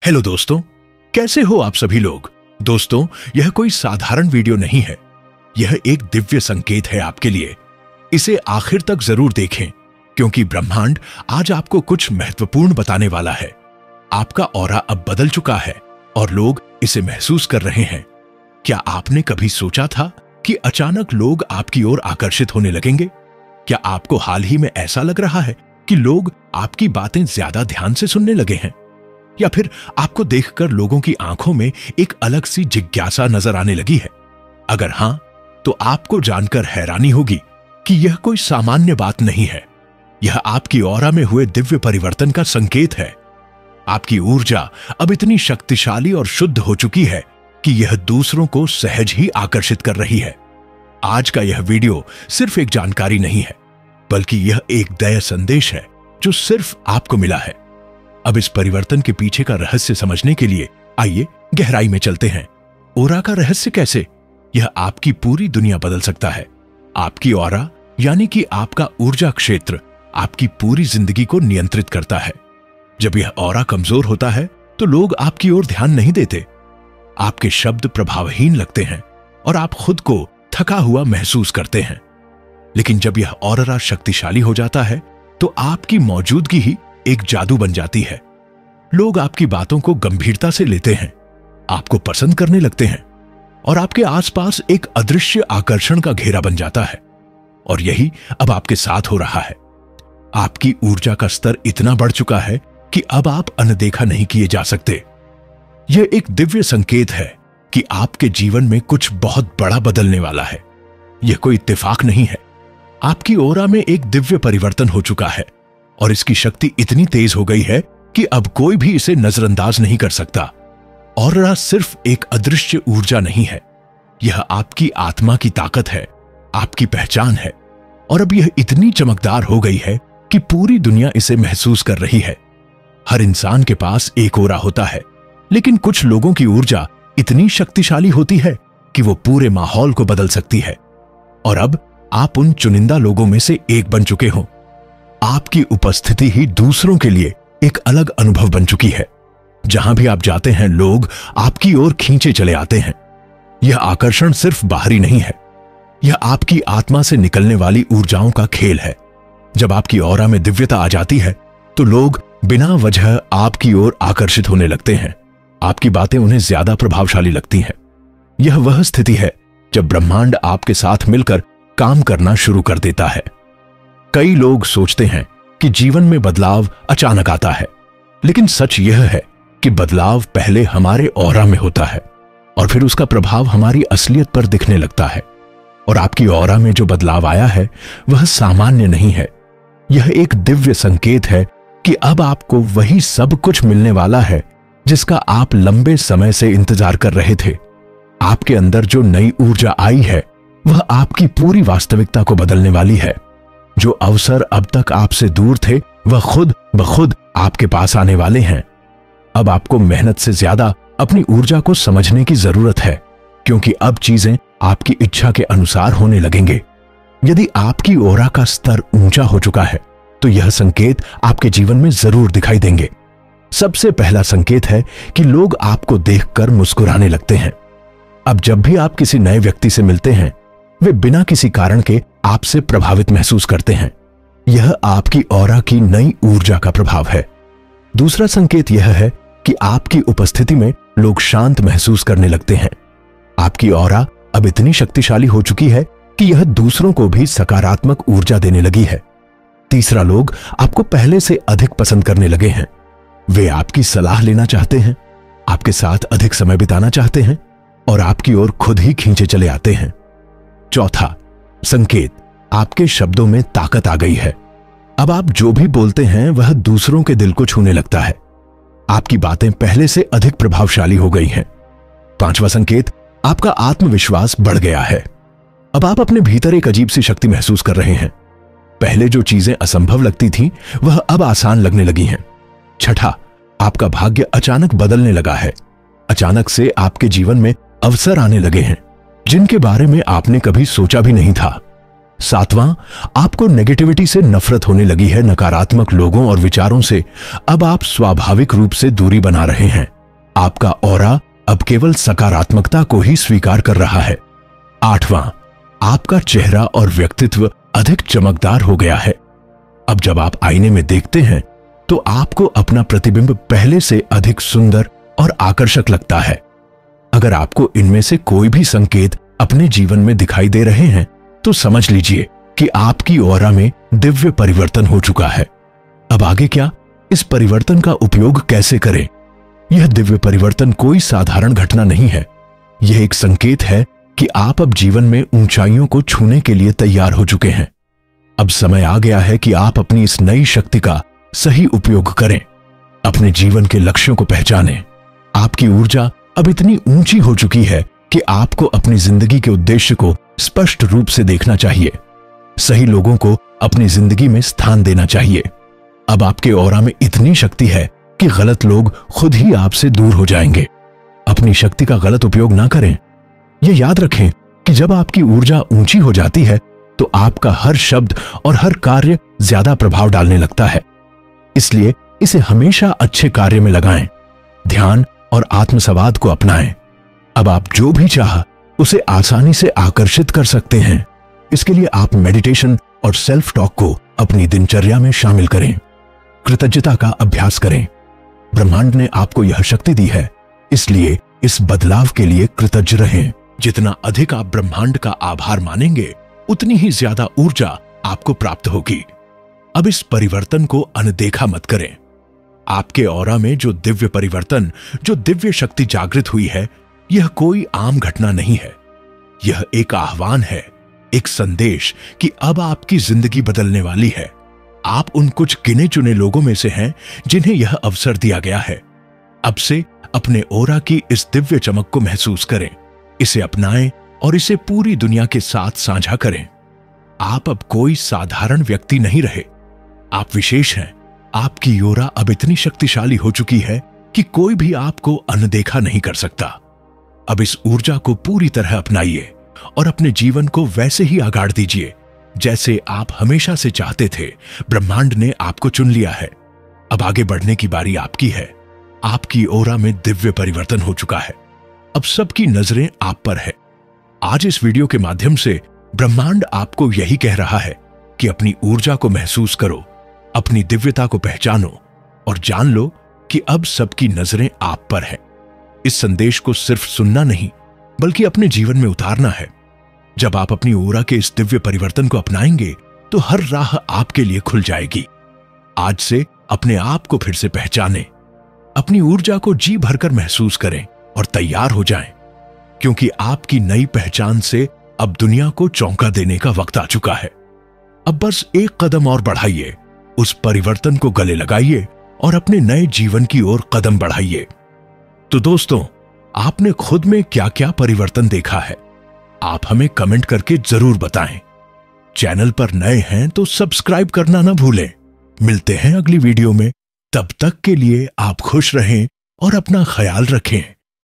Hello दोस्तों, कैसे हो आप सभी लोग। दोस्तों, यह कोई साधारण वीडियो नहीं है, यह एक दिव्य संकेत है आपके लिए। इसे आखिर तक जरूर देखें, क्योंकि ब्रह्मांड आज आपको कुछ महत्वपूर्ण बताने वाला है। आपका ऑरा अब बदल चुका है और लोग इसे महसूस कर रहे हैं। क्या आपने कभी सोचा था कि अचानक लोग आपकी ओर आकर्षित होने लगेंगे? क्या आपको हाल ही में ऐसा लग रहा है कि लोग आपकी बातें ज्यादा ध्यान से सुनने लगे हैं? या फिर आपको देखकर लोगों की आंखों में एक अलग सी जिज्ञासा नजर आने लगी है? अगर हां, तो आपको जानकर हैरानी होगी कि यह कोई सामान्य बात नहीं है। यह आपकी ऑरा में हुए दिव्य परिवर्तन का संकेत है। आपकी ऊर्जा अब इतनी शक्तिशाली और शुद्ध हो चुकी है कि यह दूसरों को सहज ही आकर्षित कर रही है। आज का यह वीडियो सिर्फ एक जानकारी नहीं है, बल्कि यह एक दया संदेश है जो सिर्फ आपको मिला है। अब इस परिवर्तन के पीछे का रहस्य समझने के लिए आइए गहराई में चलते हैं। ऑरा का रहस्य कैसे? यह आपकी पूरी दुनिया बदल सकता है। आपकी ऑरा यानी कि आपका ऊर्जा क्षेत्र आपकी पूरी जिंदगी को नियंत्रित करता है। जब यह ऑरा कमजोर होता है तो लोग आपकी ओर ध्यान नहीं देते। आपके शब्द प्रभावहीन लगते हैं और आप खुद को थका हुआ महसूस करते हैं। लेकिन जब यह ऑरा शक्तिशाली हो जाता है तो आपकी मौजूदगी ही एक जादू बन जाती है। लोग आपकी बातों को गंभीरता से लेते हैं, आपको पसंद करने लगते हैं और आपके आसपास एक अदृश्य आकर्षण का घेरा बन जाता है। और यही अब आपके साथ हो रहा है। आपकी ऊर्जा का स्तर इतना बढ़ चुका है कि अब आप अनदेखा नहीं किए जा सकते। यह एक दिव्य संकेत है कि आपके जीवन में कुछ बहुत बड़ा बदलने वाला है। यह कोई इत्तेफाक नहीं है। आपकी ऑरा में एक दिव्य परिवर्तन हो चुका है और इसकी शक्ति इतनी तेज हो गई है कि अब कोई भी इसे नजरअंदाज नहीं कर सकता। ऑरा सिर्फ एक अदृश्य ऊर्जा नहीं है, यह आपकी आत्मा की ताकत है, आपकी पहचान है। और अब यह इतनी चमकदार हो गई है कि पूरी दुनिया इसे महसूस कर रही है। हर इंसान के पास एक ऑरा होता है, लेकिन कुछ लोगों की ऊर्जा इतनी शक्तिशाली होती है कि वो पूरे माहौल को बदल सकती है। और अब आप उन चुनिंदा लोगों में से एक बन चुके हो। आपकी उपस्थिति ही दूसरों के लिए एक अलग अनुभव बन चुकी है। जहां भी आप जाते हैं, लोग आपकी ओर खींचे चले आते हैं। यह आकर्षण सिर्फ बाहरी नहीं है, यह आपकी आत्मा से निकलने वाली ऊर्जाओं का खेल है। जब आपकी ऑरा में दिव्यता आ जाती है तो लोग बिना वजह आपकी ओर आकर्षित होने लगते हैं। आपकी बातें उन्हें ज्यादा प्रभावशाली लगती हैं। यह वह स्थिति है जब ब्रह्मांड आपके साथ मिलकर काम करना शुरू कर देता है। कई लोग सोचते हैं कि जीवन में बदलाव अचानक आता है, लेकिन सच यह है कि बदलाव पहले हमारे ऑरा में होता है और फिर उसका प्रभाव हमारी असलियत पर दिखने लगता है। और आपकी ऑरा में जो बदलाव आया है वह सामान्य नहीं है। यह एक दिव्य संकेत है कि अब आपको वही सब कुछ मिलने वाला है जिसका आप लंबे समय से इंतजार कर रहे थे। आपके अंदर जो नई ऊर्जा आई है वह आपकी पूरी वास्तविकता को बदलने वाली है। जो अवसर अब तक आपसे दूर थे वह खुद ब खुद आपके पास आने वाले हैं। अब आपको मेहनत से ज्यादा अपनी ऊर्जा को समझने की जरूरत है, क्योंकि अब चीजें आपकी इच्छा के अनुसार होने लगेंगे। यदि आपकी ऑरा का स्तर ऊंचा हो चुका है तो यह संकेत आपके जीवन में जरूर दिखाई देंगे। सबसे पहला संकेत है कि लोग आपको देखकर मुस्कुराने लगते हैं। अब जब भी आप किसी नए व्यक्ति से मिलते हैं, वे बिना किसी कारण के आपसे प्रभावित महसूस करते हैं। यह आपकी ऑरा की नई ऊर्जा का प्रभाव है। दूसरा संकेत यह है कि आपकी उपस्थिति में लोग शांत महसूस करने लगते हैं। आपकी ऑरा अब इतनी शक्तिशाली हो चुकी है कि यह दूसरों को भी सकारात्मक ऊर्जा देने लगी है। तीसरा, लोग आपको पहले से अधिक पसंद करने लगे हैं। वे आपकी सलाह लेना चाहते हैं, आपके साथ अधिक समय बिताना चाहते हैं और आपकी ओर खुद ही खींचे चले आते हैं। चौथा संकेत, आपके शब्दों में ताकत आ गई है। अब आप जो भी बोलते हैं वह दूसरों के दिल को छूने लगता है। आपकी बातें पहले से अधिक प्रभावशाली हो गई हैं। पांचवा संकेत, आपका आत्मविश्वास बढ़ गया है। अब आप अपने भीतर एक अजीब सी शक्ति महसूस कर रहे हैं। पहले जो चीजें असंभव लगती थीं वह अब आसान लगने लगी हैं। छठा, आपका भाग्य अचानक बदलने लगा है। अचानक से आपके जीवन में अवसर आने लगे हैं जिनके बारे में आपने कभी सोचा भी नहीं था। सातवां, आपको नेगेटिविटी से नफरत होने लगी है, नकारात्मक लोगों और विचारों से अब आप स्वाभाविक रूप से दूरी बना रहे हैं। आपका ऑरा अब केवल सकारात्मकता को ही स्वीकार कर रहा है। आठवां, आपका चेहरा और व्यक्तित्व अधिक चमकदार हो गया है। अब जब आप आईने में देखते हैं तो आपको अपना प्रतिबिंब पहले से अधिक सुंदर और आकर्षक लगता है। अगर आपको इनमें से कोई भी संकेत अपने जीवन में दिखाई दे रहे हैं तो समझ लीजिए कि आपकी ऑरा में दिव्य परिवर्तन हो चुका है। अब आगे क्या, इस परिवर्तन का उपयोग कैसे करें? यह दिव्य परिवर्तन कोई साधारण घटना नहीं है। यह एक संकेत है कि आप अब जीवन में ऊंचाइयों को छूने के लिए तैयार हो चुके हैं। अब समय आ गया है कि आप अपनी इस नई शक्ति का सही उपयोग करें, अपने जीवन के लक्ष्यों को पहचानें। आपकी ऊर्जा अब इतनी ऊंची हो चुकी है कि आपको अपनी जिंदगी के उद्देश्य को स्पष्ट रूप से देखना चाहिए। सही लोगों को अपनी जिंदगी में स्थान देना चाहिए। अब आपके ऑरा में इतनी शक्ति है कि गलत लोग खुद ही आपसे दूर हो जाएंगे। अपनी शक्ति का गलत उपयोग ना करें। यह याद रखें कि जब आपकी ऊर्जा ऊंची हो जाती है तो आपका हर शब्द और हर कार्य ज्यादा प्रभाव डालने लगता है। इसलिए इसे हमेशा अच्छे कार्य में लगाएं, ध्यान और आत्मसंवाद को अपनाएं। अब आप जो भी चाह उसे आसानी से आकर्षित कर सकते हैं। इसके लिए आप मेडिटेशन और सेल्फ टॉक को अपनी दिनचर्या में शामिल करें। कृतज्ञता का अभ्यास करें। ब्रह्मांड ने आपको यह शक्ति दी है, इसलिए इस बदलाव के लिए कृतज्ञ रहें। जितना अधिक आप ब्रह्मांड का आभार मानेंगे उतनी ही ज्यादा ऊर्जा आपको प्राप्त होगी। अब इस परिवर्तन को अनदेखा मत करें। आपके ऑरा में जो दिव्य परिवर्तन, जो दिव्य शक्ति जागृत हुई है, यह कोई आम घटना नहीं है। यह एक आह्वान है, एक संदेश कि अब आपकी जिंदगी बदलने वाली है। आप उन कुछ गिने चुने लोगों में से हैं जिन्हें यह अवसर दिया गया है। अब से अपने ऑरा की इस दिव्य चमक को महसूस करें, इसे अपनाएं और इसे पूरी दुनिया के साथ साझा करें। आप अब कोई साधारण व्यक्ति नहीं रहे, आप विशेष हैं। आपकी ऑरा अब इतनी शक्तिशाली हो चुकी है कि कोई भी आपको अनदेखा नहीं कर सकता। अब इस ऊर्जा को पूरी तरह अपनाइए और अपने जीवन को वैसे ही आगाड़ दीजिए जैसे आप हमेशा से चाहते थे। ब्रह्मांड ने आपको चुन लिया है। अब आगे बढ़ने की बारी आपकी है। आपकी ऑरा में दिव्य परिवर्तन हो चुका है। अब सबकी नजरें आप पर है। आज इस वीडियो के माध्यम से ब्रह्मांड आपको यही कह रहा है कि अपनी ऊर्जा को महसूस करो, अपनी दिव्यता को पहचानो और जान लो कि अब सबकी नजरें आप पर है। इस संदेश को सिर्फ सुनना नहीं बल्कि अपने जीवन में उतारना है। जब आप अपनी ऑरा के इस दिव्य परिवर्तन को अपनाएंगे तो हर राह आपके लिए खुल जाएगी। आज से अपने आप को फिर से पहचानें, अपनी ऊर्जा को जी भरकर महसूस करें और तैयार हो जाएं, क्योंकि आपकी नई पहचान से अब दुनिया को चौंका देने का वक्त आ चुका है। अब बस एक कदम और बढ़ाइए, उस परिवर्तन को गले लगाइए और अपने नए जीवन की ओर कदम बढ़ाइए। तो दोस्तों, आपने खुद में क्या क्या परिवर्तन देखा है? आप हमें कमेंट करके जरूर बताएं। चैनल पर नए हैं तो सब्सक्राइब करना ना भूलें। मिलते हैं अगली वीडियो में। तब तक के लिए आप खुश रहें और अपना ख्याल रखें।